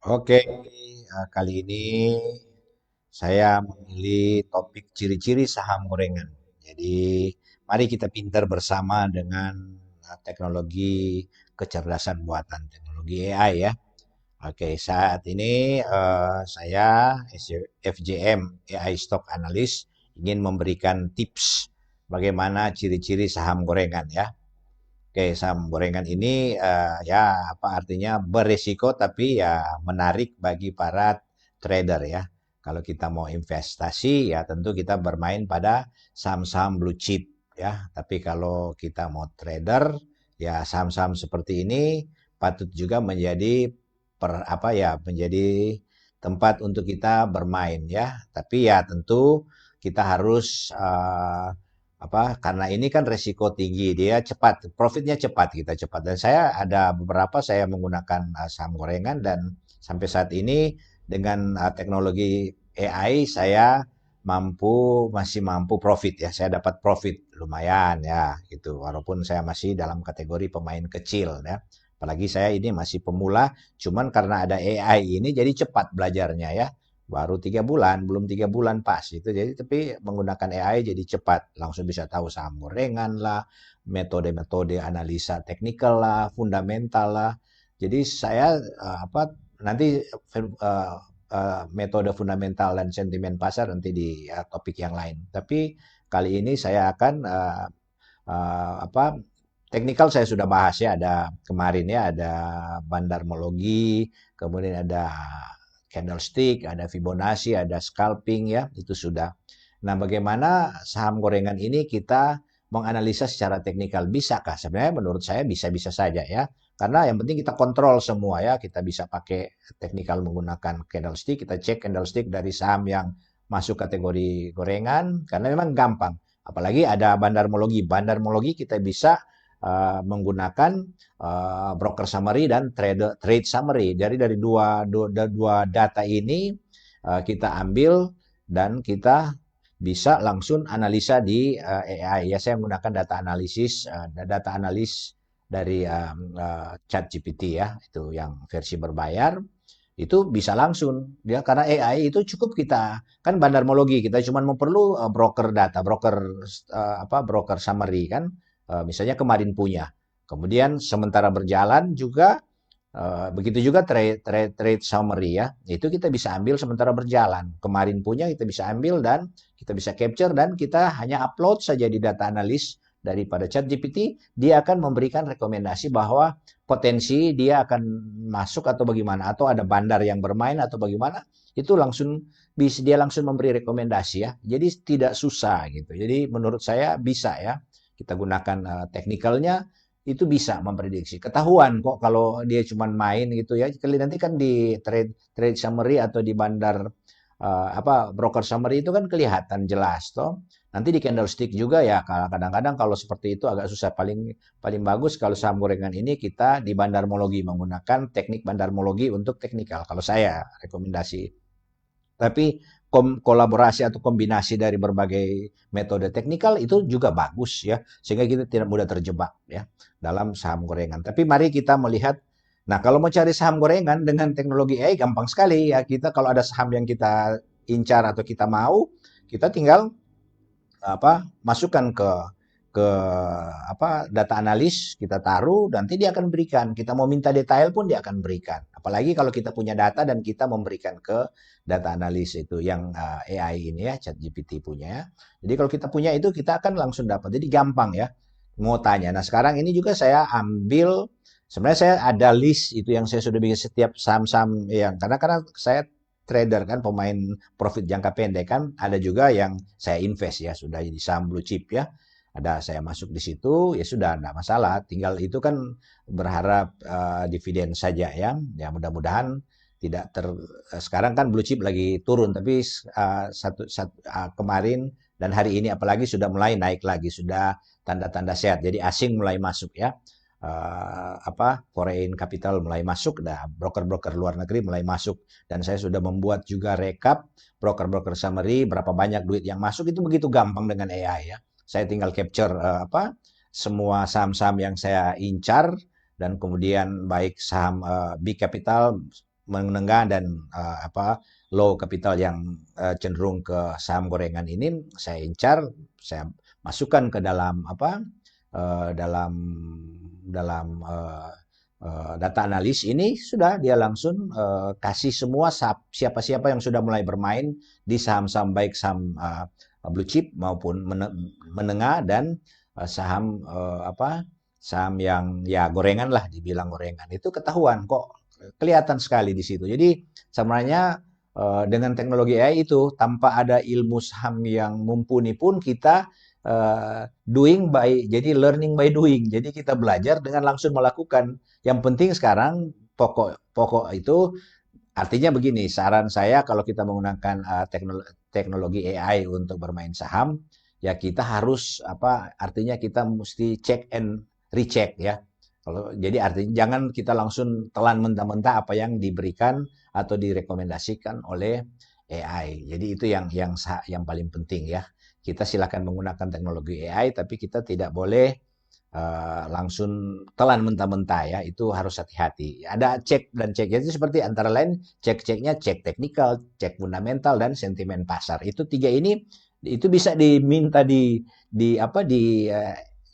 Oke, kali ini saya memilih topik ciri-ciri saham gorengan. Jadi, mari kita pintar bersama dengan teknologi kecerdasan buatan, teknologi AI ya. Oke, saat ini saya FJM AI Stock Analyst ingin memberikan tips bagaimana ciri-ciri saham gorengan ya. Oke, saham gorengan ini ya apa artinya berisiko tapi ya menarik bagi para trader ya. Kalau kita mau investasi ya tentu kita bermain pada saham-saham blue chip ya. Tapi kalau kita mau trader ya saham-saham seperti ini patut juga menjadi apa ya menjadi tempat untuk kita bermain ya. Tapi ya tentu kita harus apa karena ini kan resiko tinggi dia cepat profitnya cepat kita cepat dan saya ada beberapa saya menggunakan saham gorengan dan sampai saat ini dengan teknologi AI saya masih mampu profit ya saya dapat profit lumayan ya gitu walaupun saya masih dalam kategori pemain kecil ya apalagi saya ini masih pemula cuman karena ada AI ini jadi cepat belajarnya ya baru 3 bulan, belum 3 bulan pas itu. Jadi tapi menggunakan AI jadi cepat, langsung bisa tahu saham gorengan lah, metode-metode analisa teknikal lah, fundamental lah. Jadi saya apa nanti metode fundamental dan sentimen pasar nanti di topik yang lain. Tapi kali ini saya akan apa teknikal saya sudah bahas ya ada kemarin ya ada bandarmologi kemudian ada candlestick ada Fibonacci ada scalping ya itu sudah nah bagaimana saham gorengan ini kita menganalisa secara teknikal bisakah sebenarnya menurut saya bisa-bisa saja ya karena yang penting kita kontrol semua ya kita bisa pakai teknikal menggunakan candlestick kita cek candlestick dari saham yang masuk kategori gorengan karena memang gampang apalagi ada bandarmologi. Bandarmologi kita bisa menggunakan broker summary dan trade summary. Jadi dari dua data ini kita ambil dan kita bisa langsung analisa di AI. Ya saya menggunakan data analis dari ChatGPT ya, itu yang versi berbayar itu bisa langsung ya karena AI itu cukup kita kan bandarmologi kita cuma perlu broker data broker apa broker summary kan. Misalnya kemarin punya kemudian sementara berjalan juga begitu juga trade summary ya itu kita bisa ambil sementara berjalan kemarin punya kita bisa ambil dan kita bisa capture dan kita hanya upload saja di data analis daripada ChatGPT dia akan memberikan rekomendasi bahwa potensi dia akan masuk atau bagaimana atau ada bandar yang bermain atau bagaimana itu langsung bisa dia langsung memberi rekomendasi ya jadi tidak susah gitu jadi menurut saya bisa ya kita gunakan teknikalnya itu bisa memprediksi ketahuan kok kalau dia cuma main gitu ya kali nanti kan di trade summary atau di bandar apa broker summary itu kan kelihatan jelas toh nanti di candlestick juga ya kadang-kadang kalau seperti itu agak susah paling paling bagus kalau saham gorengan ini kita di bandarmologi menggunakan teknik bandarmologi untuk teknikal kalau saya rekomendasi tapi kolaborasi atau kombinasi dari berbagai metode teknikal itu juga bagus ya, sehingga kita tidak mudah terjebak ya dalam saham gorengan. Tapi mari kita melihat, nah kalau mau cari saham gorengan dengan teknologi AI gampang sekali ya. Kita kalau ada saham yang kita incar atau kita mau, kita tinggal apa masukkan ke apa data analis kita taruh nanti dia akan berikan kita mau minta detail pun dia akan berikan apalagi kalau kita punya data dan kita memberikan ke data analis itu yang AI ini ya ChatGPT punya ya jadi kalau kita punya itu kita akan langsung dapat jadi gampang ya mau tanya nah sekarang ini juga saya ambil sebenarnya saya ada list itu yang saya sudah bikin setiap saham-saham yang karena saya trader kan pemain profit jangka pendek kan ada juga yang saya invest ya sudah jadi saham blue chip ya ada saya masuk di situ ya sudah enggak masalah tinggal itu kan berharap dividen saja ya mudah-mudahan tidak sekarang kan blue chip lagi turun tapi kemarin dan hari ini apalagi sudah mulai naik lagi sudah tanda-tanda sehat jadi asing mulai masuk ya apa foreign capital mulai masuk, dah broker-broker luar negeri mulai masuk dan saya sudah membuat juga rekap broker-broker summary berapa banyak duit yang masuk itu begitu gampang dengan AI ya. Saya tinggal capture apa semua saham-saham yang saya incar dan kemudian baik saham big capital menengah dan low capital yang cenderung ke saham gorengan ini saya incar, saya masukkan ke dalam dalam data analis ini sudah dia langsung kasih semua siapa-siapa yang sudah mulai bermain di saham-saham baik saham blue chip maupun menengah dan saham saham yang ya gorengan lah dibilang gorengan itu ketahuan kok kelihatan sekali di situ. Jadi sebenarnya dengan teknologi AI itu tanpa ada ilmu saham yang mumpuni pun kita jadi learning by doing. Jadi kita belajar dengan langsung melakukan. Yang penting sekarang pokok itu artinya begini, saran saya kalau kita menggunakan teknologi AI untuk bermain saham, ya kita harus artinya kita mesti check and recheck ya. Jadi artinya jangan kita langsung telan mentah-mentah apa yang diberikan atau direkomendasikan oleh AI. Jadi itu yang paling penting ya. Kita silakan menggunakan teknologi AI, tapi kita tidak boleh langsung telan mentah-mentah ya. Itu harus hati-hati. Ada cek dan cek. Jadi seperti antara lain cek-ceknya cek teknikal, cek fundamental dan sentimen pasar. Itu tiga ini itu bisa diminta di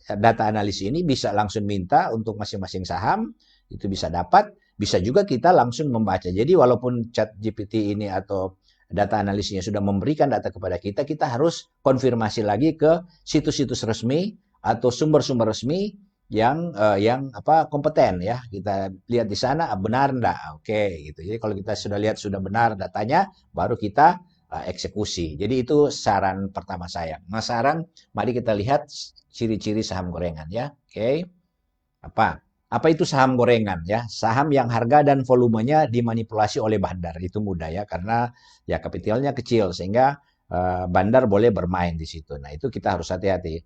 data analisis ini bisa langsung minta untuk masing-masing saham, itu bisa dapat, bisa juga kita langsung membaca. Jadi walaupun chat GPT ini atau data analisisnya sudah memberikan data kepada kita, kita harus konfirmasi lagi ke situs-situs resmi atau sumber-sumber resmi yang kompeten ya. Kita lihat di sana benar enggak? Oke, gitu. Jadi kalau kita sudah lihat sudah benar datanya, baru kita eksekusi. Jadi itu saran pertama saya. Nah, mari kita lihat ciri-ciri saham gorengan ya. Oke. Apa itu saham gorengan ya? Saham yang harga dan volumenya dimanipulasi oleh bandar. Itu mudah ya karena ya kapitalnya kecil sehingga bandar boleh bermain di situ. Nah, itu kita harus hati-hati.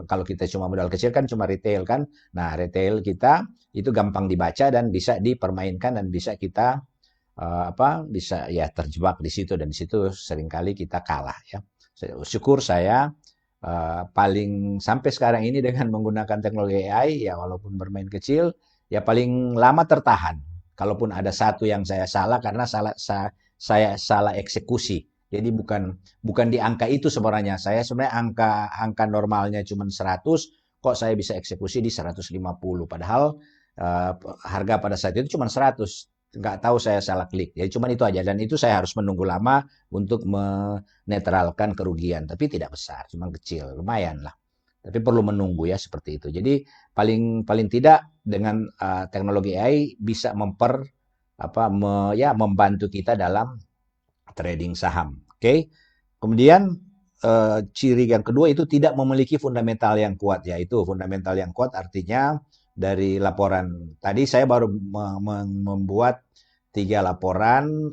Kalau kita cuma modal kecil kan cuma retail kan. Nah, retail kita itu gampang dibaca dan bisa dipermainkan dan bisa kita bisa ya terjebak di situ dan di situ seringkali kita kalah ya. Syukur saya paling sampai sekarang ini dengan menggunakan teknologi AI ya walaupun bermain kecil ya paling lama tertahan. Kalaupun ada satu yang saya salah karena saya salah eksekusi. Jadi bukan di angka itu sebenarnya. Saya sebenarnya angka normalnya cuma 100, kok saya bisa eksekusi di 150 padahal harga pada saat itu cuma 100. Nggak tahu saya salah klik. Ya cuma itu aja dan itu saya harus menunggu lama untuk menetralkan kerugian, tapi tidak besar, cuma kecil, lumayan lah. Tapi perlu menunggu ya seperti itu. Jadi paling tidak dengan teknologi AI bisa membantu kita dalam trading saham. Oke. Kemudian ciri yang kedua itu tidak memiliki fundamental yang kuat, yaitu fundamental yang kuat artinya dari laporan tadi saya baru membuat tiga laporan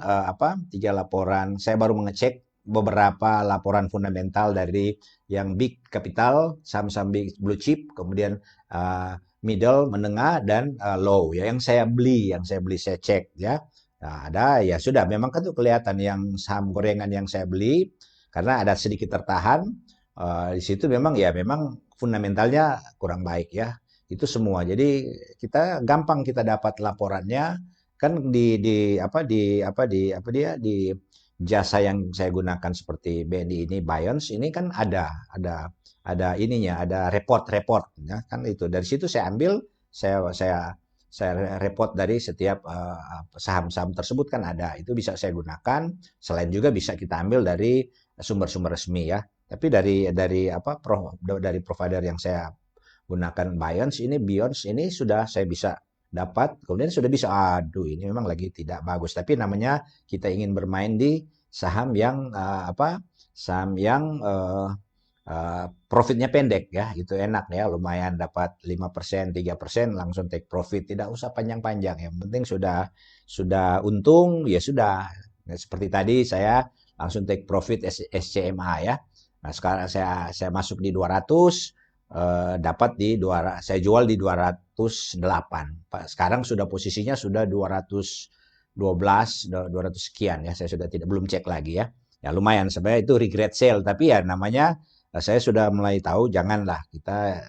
saya baru mengecek beberapa laporan fundamental dari yang big capital saham-saham big blue chip kemudian middle menengah dan low ya yang saya beli saya cek ya. Nah, ada ya sudah memang kan tuh kelihatan yang saham gorengan yang saya beli karena ada sedikit tertahan di situ memang fundamentalnya kurang baik ya. Itu semua. Jadi kita gampang kita dapat laporannya kan di jasa yang saya gunakan seperti BNI ini Bayons ini kan ada ininya, ada report ya kan itu. Dari situ saya ambil saya report dari setiap saham-saham tersebut kan ada. Itu bisa saya gunakan. Selain juga bisa kita ambil dari sumber-sumber resmi ya. Tapi dari provider yang saya gunakan Beyond ini sudah saya bisa dapat, kemudian sudah bisa, aduh ini memang lagi tidak bagus, tapi namanya kita ingin bermain di saham yang profitnya pendek ya, itu enak ya, lumayan dapat 5%, 3% langsung take profit, tidak usah panjang-panjang, yang penting sudah untung, ya sudah. Nah, seperti tadi saya langsung take profit SCMA ya. Nah, sekarang saya masuk di 200, dapat saya jual di 208. Sekarang sudah posisinya sudah 212, 200 sekian ya. Saya sudah belum cek lagi ya. Ya lumayan sebenarnya itu regret sale, tapi ya namanya saya sudah mulai tahu janganlah kita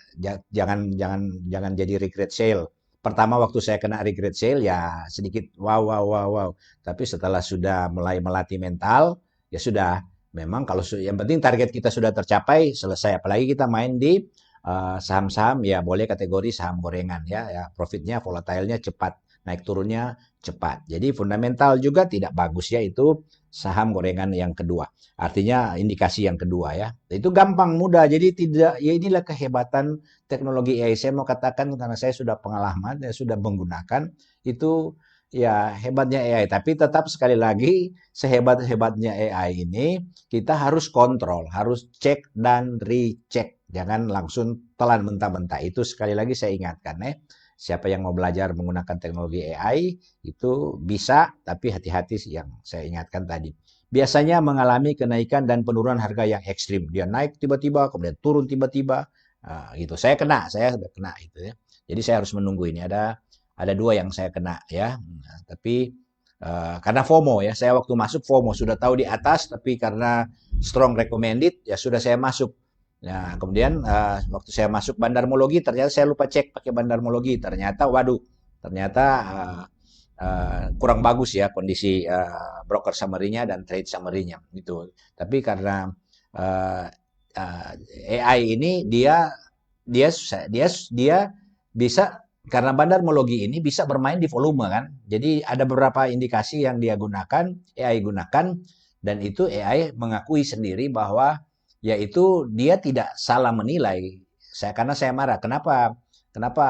jangan jadi regret sale. pertama waktu saya kena regret sale ya sedikit wow wow wow wow. Tapi setelah sudah mulai melatih mental, ya sudah. Memang kalau yang penting target kita sudah tercapai, selesai. Apalagi kita main di saham-saham ya boleh kategori saham gorengan ya, ya profitnya volatilenya cepat, naik turunnya cepat. Jadi fundamental juga tidak bagus ya itu saham gorengan yang kedua. Artinya indikasi yang kedua ya. Itu gampang mudah. Jadi tidak ya inilah kehebatan teknologi AI. Saya mau katakan karena saya sudah pengalaman, saya sudah menggunakan itu ya hebatnya AI. Tapi tetap sekali lagi sehebat-hebatnya AI ini kita harus kontrol, harus cek dan recheck. Jangan langsung telan mentah-mentah. Itu sekali lagi saya ingatkan ya. Siapa yang mau belajar menggunakan teknologi AI itu bisa, tapi hati-hati yang saya ingatkan tadi. Biasanya mengalami kenaikan dan penurunan harga yang ekstrim. Dia naik tiba-tiba, kemudian turun tiba-tiba. Gitu. Saya sudah kena itu ya. Jadi saya harus menunggu ini. Ada dua yang saya kena ya. Nah, tapi karena FOMO ya, saya waktu masuk FOMO sudah tahu di atas, tapi karena strong recommended ya sudah saya masuk. Nah, kemudian waktu saya masuk bandarmologi, ternyata saya lupa cek pakai bandarmologi. Ternyata, waduh, ternyata kurang bagus ya kondisi broker summary-nya dan trade summary-nya gitu. Tapi karena uh, AI ini dia dia bisa karena bandarmologi ini bisa bermain di volume kan. Jadi ada beberapa indikasi yang dia gunakan, AI gunakan dan itu AI mengakui sendiri bahwa yaitu dia tidak salah menilai. Karena saya marah, kenapa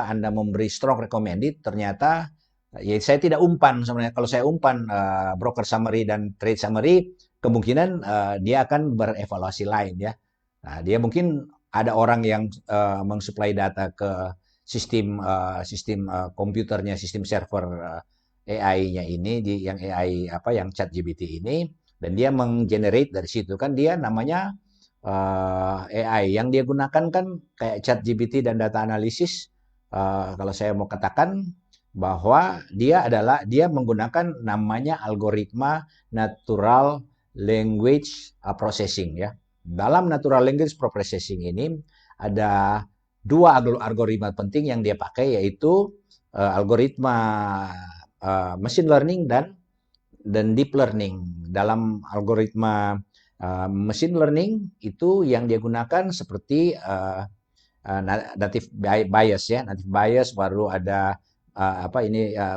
Anda memberi strong recommended ternyata ya saya tidak umpan sebenarnya. Kalau saya umpan broker summary dan trade summary kemungkinan dia akan berevaluasi lain ya. Nah, dia mungkin ada orang yang mensuplai data ke sistem komputernya, sistem server AI-nya ini yang AI apa yang ChatGPT ini dan dia menggenerate dari situ kan dia namanya AI yang dia gunakan kan kayak ChatGPT dan data analisis kalau saya mau katakan bahwa dia menggunakan namanya algoritma natural language processing ya. Dalam natural language processing ini ada dua algoritma penting yang dia pakai yaitu algoritma machine learning dan deep learning. Dalam algoritma machine learning itu yang dia gunakan seperti native bias ya, native bias baru ada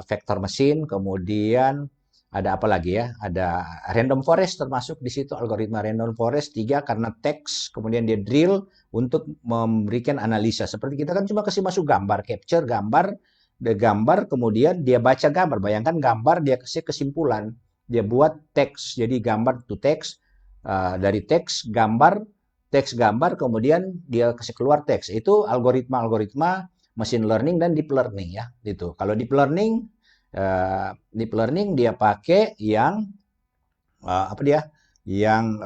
vector machine, kemudian ada apa lagi ya? Ada random forest termasuk di situ algoritma random forest tiga karena teks, kemudian dia drill untuk memberikan analisa. Seperti kita kan cuma kasih masuk gambar, capture gambar, kemudian dia baca gambar. Bayangkan gambar dia kasih kesimpulan, dia buat teks jadi gambar to teks dari teks gambar kemudian dia kasih keluar teks. Itu algoritma machine learning dan deep learning ya gitu. Kalau deep learning dia pakai yang apa dia? Yang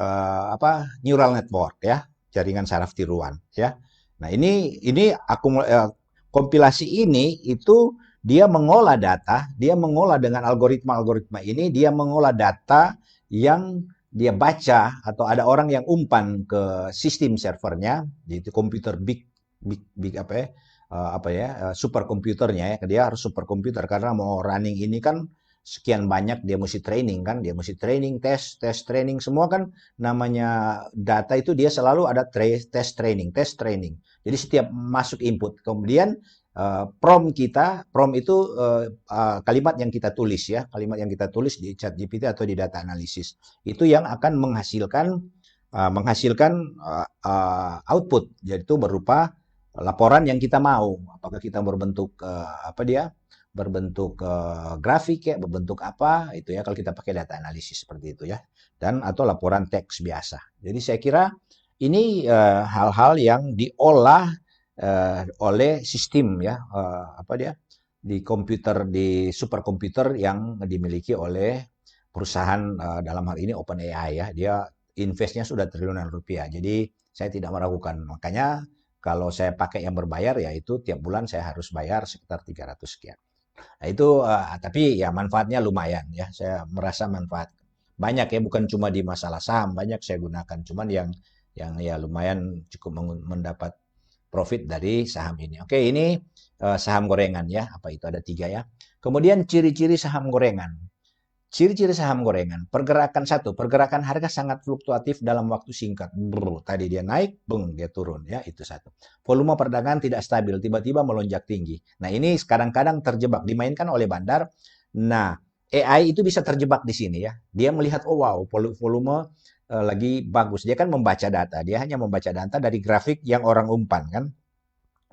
neural network ya, jaringan saraf tiruan ya. Nah, ini kompilasi ini itu dia mengolah data, dia mengolah dengan algoritma ini dia mengolah data yang dia baca atau ada orang yang umpan ke sistem servernya, yaitu komputer big super komputernya ya. Dia harus super komputer karena mau running ini kan sekian banyak dia mesti training kan, dia mesti training, tes training semua kan namanya data itu dia selalu ada tes training. Jadi setiap masuk input kemudian prompt itu kalimat yang kita tulis ya, kalimat yang kita tulis di ChatGPT atau di data analisis itu yang akan menghasilkan output yaitu berupa laporan yang kita mau. Apakah kita berbentuk berbentuk grafik ya, berbentuk apa itu ya kalau kita pakai data analisis seperti itu ya. Dan atau laporan teks biasa. Jadi saya kira ini hal-hal yang diolah oleh sistem ya di komputer di superkomputer yang dimiliki oleh perusahaan dalam hal ini OpenAI ya. Dia investnya sudah triliunan rupiah. Jadi saya tidak meragukan. Makanya kalau saya pakai yang berbayar ya itu tiap bulan saya harus bayar sekitar 300 sekian. Nah itu tapi ya manfaatnya lumayan ya. Saya merasa manfaat banyak ya, bukan cuma di masalah saham, banyak saya gunakan. Cuman yang ya lumayan cukup mendapat profit dari saham ini. Oke, ini saham gorengan ya. Apa itu ada 3 ya. Kemudian ciri-ciri saham gorengan. Ciri-ciri saham gorengan, pergerakan harga sangat fluktuatif dalam waktu singkat. Tadi dia naik, dia turun ya, itu satu. Volume perdagangan tidak stabil, tiba-tiba melonjak tinggi. Nah, ini kadang-kadang terjebak, dimainkan oleh bandar. Nah, AI itu bisa terjebak di sini ya. Dia melihat, oh wow, volume lagi bagus. Dia kan membaca data, dia hanya membaca data dari grafik yang orang umpan kan.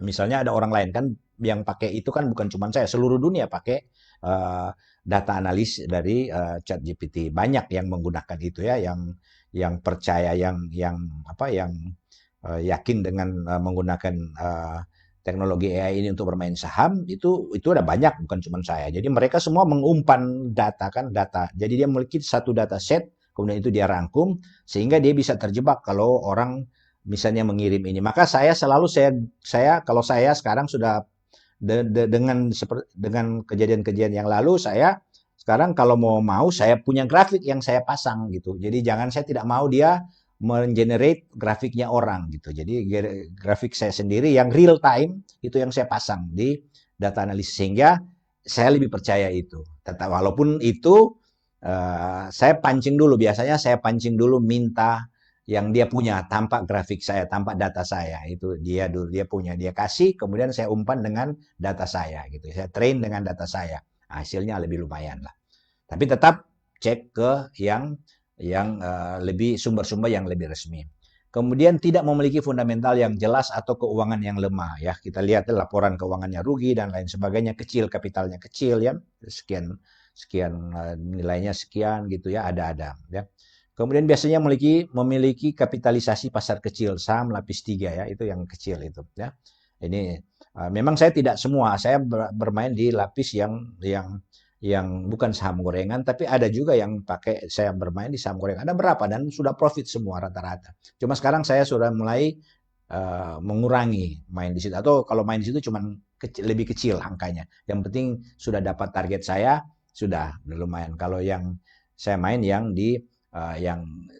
Misalnya ada orang lain kan yang pakai itu kan bukan cuma saya, seluruh dunia pakai uh, data analis dari ChatGPT. Banyak yang menggunakan itu ya, yang percaya, yang yakin dengan menggunakan teknologi AI ini untuk bermain saham itu ada banyak, bukan cuma saya. Jadi mereka semua mengumpan data kan, data. Jadi dia memiliki satu data set, kemudian itu dia rangkum sehingga dia bisa terjebak kalau orang misalnya mengirim ini. Maka saya kalau saya sekarang sudah dengan kejadian-kejadian yang lalu, saya sekarang kalau mau saya punya grafik yang saya pasang gitu. Jadi saya tidak mau dia mengenerate grafiknya orang gitu. Jadi grafik saya sendiri yang real time itu yang saya pasang di data analisis sehingga saya lebih percaya itu. Walaupun itu saya pancing dulu, biasanya saya pancing dulu minta yang dia punya tanpa grafik saya, tanpa data saya. Itu dia dulu, dia punya, dia kasih, kemudian saya umpan dengan data saya gitu. Saya train dengan data saya. Hasilnya lebih lumayan lah. Tapi tetap cek ke yang lebih sumber-sumber yang lebih resmi. Kemudian tidak memiliki fundamental yang jelas atau keuangan yang lemah ya. Kita lihat laporan keuangannya rugi dan lain sebagainya, kecil, kapitalnya kecil ya. Sekian nilainya sekian gitu ya, ada ya. Kemudian biasanya memiliki kapitalisasi pasar kecil, saham lapis 3 ya, itu yang kecil itu ya. Ini memang saya tidak semua, saya bermain di lapis yang bukan saham gorengan, tapi ada juga yang pakai saya bermain di saham gorengan. Ada berapa dan sudah profit semua rata-rata. Cuma sekarang saya sudah mulai mengurangi main di situ. Atau kalau main di situ cuma lebih kecil angkanya. Yang penting sudah dapat target saya, sudah lumayan. Kalau yang saya main yang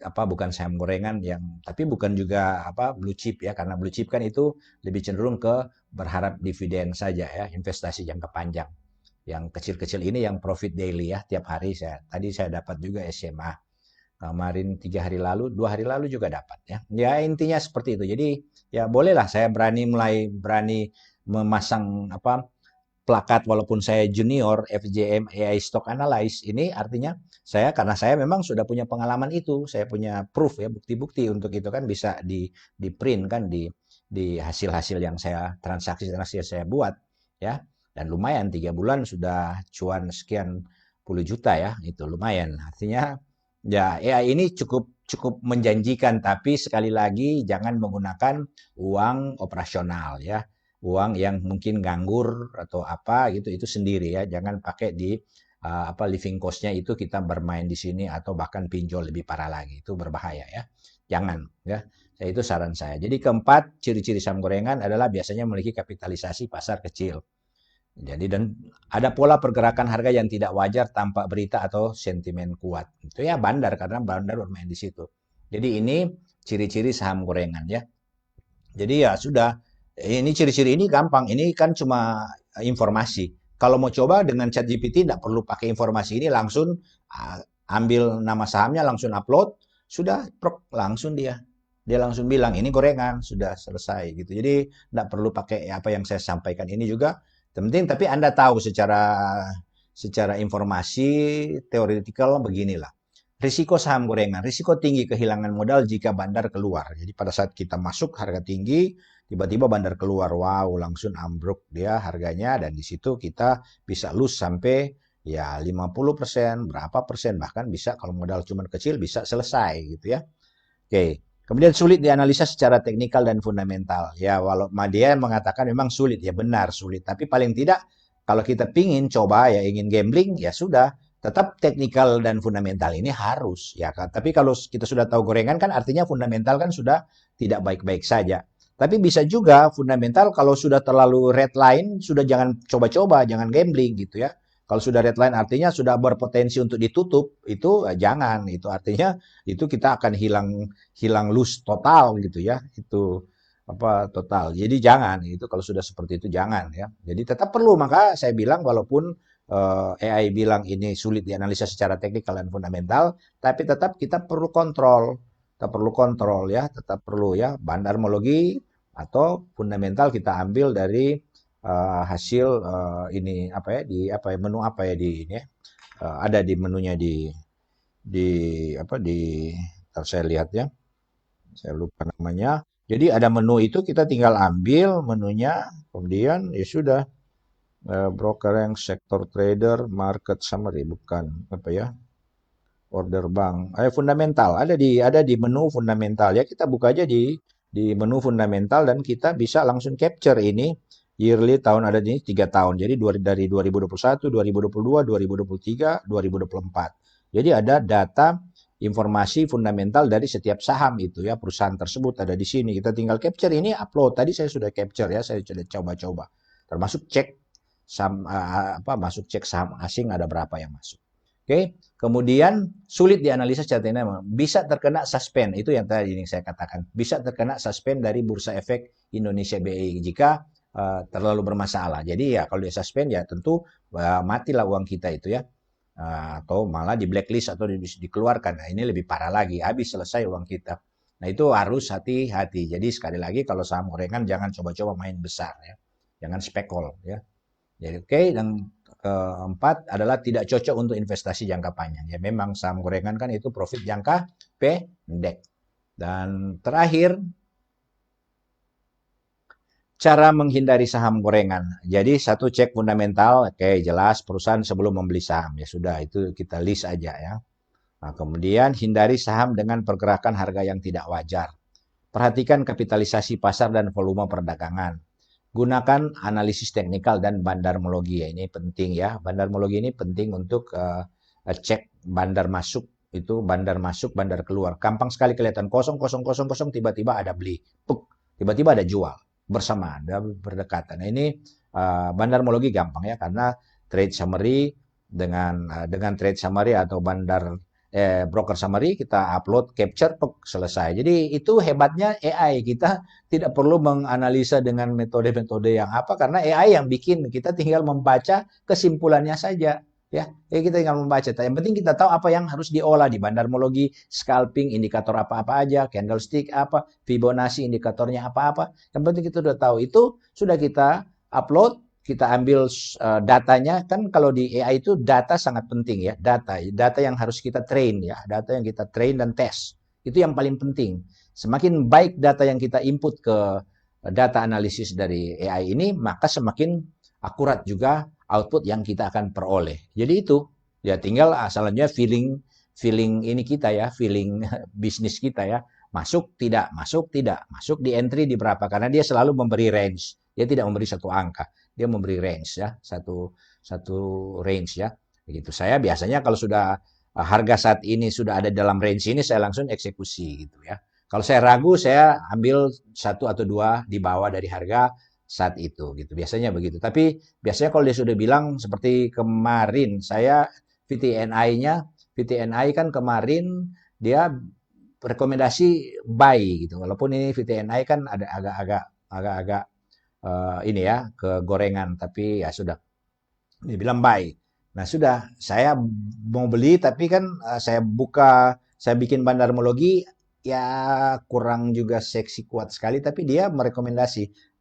bukan saham gorengan tapi bukan juga blue chip ya, karena blue chip kan itu lebih cenderung ke berharap dividen saja ya, investasi jangka panjang. Yang kecil-kecil ini yang profit daily ya, tiap hari tadi saya dapat juga SMA kemarin 2 hari lalu juga dapat ya. Ya intinya seperti itu. Jadi ya bolehlah saya berani memasang plakat walaupun saya junior FJM AI Stock Analyst. Ini artinya karena saya memang sudah punya pengalaman itu, saya punya proof ya, bukti-bukti untuk itu kan bisa di print kan di hasil-hasil yang transaksi saya buat ya. Dan lumayan 3 bulan sudah cuan sekian puluh juta ya, itu lumayan. Artinya ya AI ini cukup menjanjikan, tapi sekali lagi jangan menggunakan uang operasional ya. Uang yang mungkin nganggur atau apa gitu, itu sendiri ya. Jangan pakai di living cost-nya itu kita bermain di sini atau bahkan pinjol lebih parah lagi. Itu berbahaya ya. Jangan ya. Itu saran saya. Jadi keempat, ciri-ciri saham gorengan adalah biasanya memiliki kapitalisasi pasar kecil. Jadi dan ada pola pergerakan harga yang tidak wajar tanpa berita atau sentimen kuat. Itu ya bandar, karena bandar bermain di situ. Jadi ini ciri-ciri saham gorengan ya. Jadi ya sudah, ini ciri-ciri ini gampang. Ini kan cuma informasi. Kalau mau coba dengan ChatGPT tidak perlu pakai informasi ini, langsung ambil nama sahamnya, langsung upload, sudah langsung dia langsung bilang ini gorengan, sudah selesai gitu. Jadi tidak perlu pakai apa yang saya sampaikan ini juga. Penting, tapi Anda tahu secara informasi teoretikal beginilah. Risiko saham gorengan, risiko tinggi kehilangan modal jika bandar keluar. Jadi pada saat kita masuk harga tinggi, tiba-tiba bandar keluar, wow, langsung ambruk dia harganya, dan di situ kita bisa lose sampai ya 50%, berapa persen, bahkan bisa kalau modal cuma kecil bisa selesai gitu ya. Oke. Kemudian sulit dianalisa secara teknikal dan fundamental. Ya, walau dia mengatakan memang sulit, ya benar sulit. Tapi paling tidak kalau kita ingin coba ya, ingin gambling, ya sudah. Tetap teknikal dan fundamental ini harus ya kan. Tapi kalau kita sudah tahu gorengan kan artinya fundamental kan sudah tidak baik-baik saja. Tapi bisa juga fundamental kalau sudah terlalu red line, sudah jangan coba-coba, jangan gambling gitu ya. Kalau sudah red line artinya sudah berpotensi untuk ditutup, itu jangan. Itu artinya itu kita akan hilang loss total gitu ya. Itu apa total. Jadi jangan itu kalau sudah seperti itu jangan ya. Jadi tetap perlu maka saya bilang walaupun AI bilang ini sulit dianalisa secara teknikal dan fundamental, tapi tetap kita perlu kontrol. Kita perlu kontrol ya, tetap perlu ya. Bandarmologi atau fundamental kita ambil dari hasil ini apa ya di apa ya menu apa ya di ini ya. Ada di menunya di apa di ntar saya lihat ya. Saya lupa namanya. Jadi ada menu itu kita tinggal ambil menunya, kemudian ya sudah broker yang sektor trader, market summary bukan apa ya, order bank, fundamental ada di menu fundamental ya kita buka aja di menu fundamental dan kita bisa langsung capture ini yearly tahun ada di 3 tahun. Jadi dari 2021, 2022, 2023, 2024. Jadi ada data informasi fundamental dari setiap saham itu ya perusahaan tersebut ada di sini. Kita tinggal capture ini upload. Tadi saya sudah capture ya, saya sudah coba-coba. Termasuk cek saham masuk cek saham asing ada berapa yang masuk. Oke, kemudian sulit dianalisa secara teknikal, bisa terkena suspend itu yang tadi ini saya katakan, bisa terkena suspend dari Bursa Efek Indonesia BI jika terlalu bermasalah. Jadi ya kalau dia suspend ya tentu matilah uang kita itu ya. Atau malah di blacklist atau dikeluarkan. Nah, ini lebih parah lagi, habis selesai uang kita. Nah, itu harus hati-hati. Jadi sekali lagi kalau saham gorengan jangan coba-coba main besar ya. Jangan spekul ya. Jadi oke, dan keempat adalah tidak cocok untuk investasi jangka panjang. Ya memang saham gorengan kan itu profit jangka pendek. Dan terakhir cara menghindari saham gorengan. Jadi satu cek fundamental, oke jelas perusahaan sebelum membeli saham. Ya sudah itu kita list aja ya. Nah, kemudian hindari saham dengan pergerakan harga yang tidak wajar. Perhatikan kapitalisasi pasar dan volume perdagangan. Gunakan analisis teknikal dan bandarmologi. Ya, ini penting ya. Bandarmologi ini penting untuk cek bandar masuk itu bandar masuk, bandar keluar. Gampang sekali kelihatan kosong, kosong, kosong, kosong, tiba-tiba ada beli. Puk, tiba-tiba ada jual bersamaan, berdekatan. Nah, ini bandarmologi gampang ya karena trade summary dengan trade summary atau broker summary kita upload capture selesai. Jadi itu hebatnya AI kita tidak perlu menganalisa dengan metode-metode yang apa karena AI yang bikin kita tinggal membaca kesimpulannya saja. Ya, kita tinggal membaca. Yang penting kita tahu apa yang harus diolah di bandarmologi, scalping, indikator apa-apa aja, candlestick apa, Fibonacci indikatornya apa-apa. Yang penting kita sudah tahu. Itu sudah kita upload, kita ambil datanya. Kan kalau di AI itu data sangat penting ya, data yang harus kita train ya, data yang kita train dan tes. Itu yang paling penting. Semakin baik data yang kita input ke data analisis dari AI ini, maka semakin akurat juga output yang kita akan peroleh. Jadi itu ya tinggal asalnya feeling ini kita ya, feeling bisnis kita ya. Masuk tidak, masuk tidak, masuk di entry di berapa karena dia selalu memberi range. Dia tidak memberi satu angka, dia memberi range ya, satu range ya. Begitu. Saya biasanya kalau sudah harga saat ini sudah ada dalam range ini saya langsung eksekusi gitu ya. Kalau saya ragu saya ambil satu atau dua di bawah dari harga saat itu gitu. Biasanya begitu. Tapi biasanya kalau dia sudah bilang seperti kemarin saya VTNI kan kemarin dia rekomendasi buy gitu. Walaupun ini VTNI kan ada agak-agak ini ya kegorengan tapi ya sudah dibilang buy. Nah, sudah saya mau beli tapi kan saya bikin bandarmologi ya kurang juga seksi kuat sekali tapi dia rekomendasi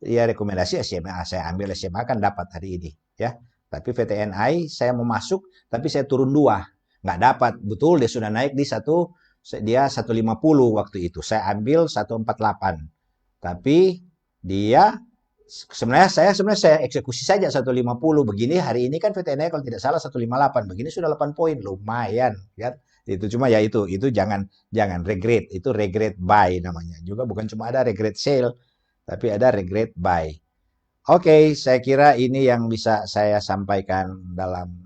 SMA saya ambil SMA kan dapat hari ini ya tapi VTNI saya mau masuk tapi saya turun 2 nggak dapat betul dia sudah naik dia 150 waktu itu saya ambil 148 tapi dia sebenarnya saya eksekusi saja 150 begini hari ini kan VTNI kalau tidak salah 158 begini sudah 8 poin lumayan ya itu cuma ya itu jangan regret itu regret buy namanya juga bukan cuma ada regret sale tapi ada regret buy. Oke, saya kira ini yang bisa saya sampaikan dalam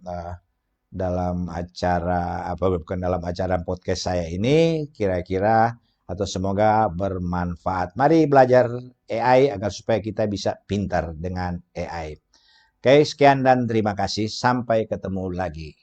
acara bukan dalam acara podcast saya ini kira-kira atau semoga bermanfaat. Mari belajar AI agar supaya kita bisa pintar dengan AI. Oke, sekian dan terima kasih. Sampai ketemu lagi.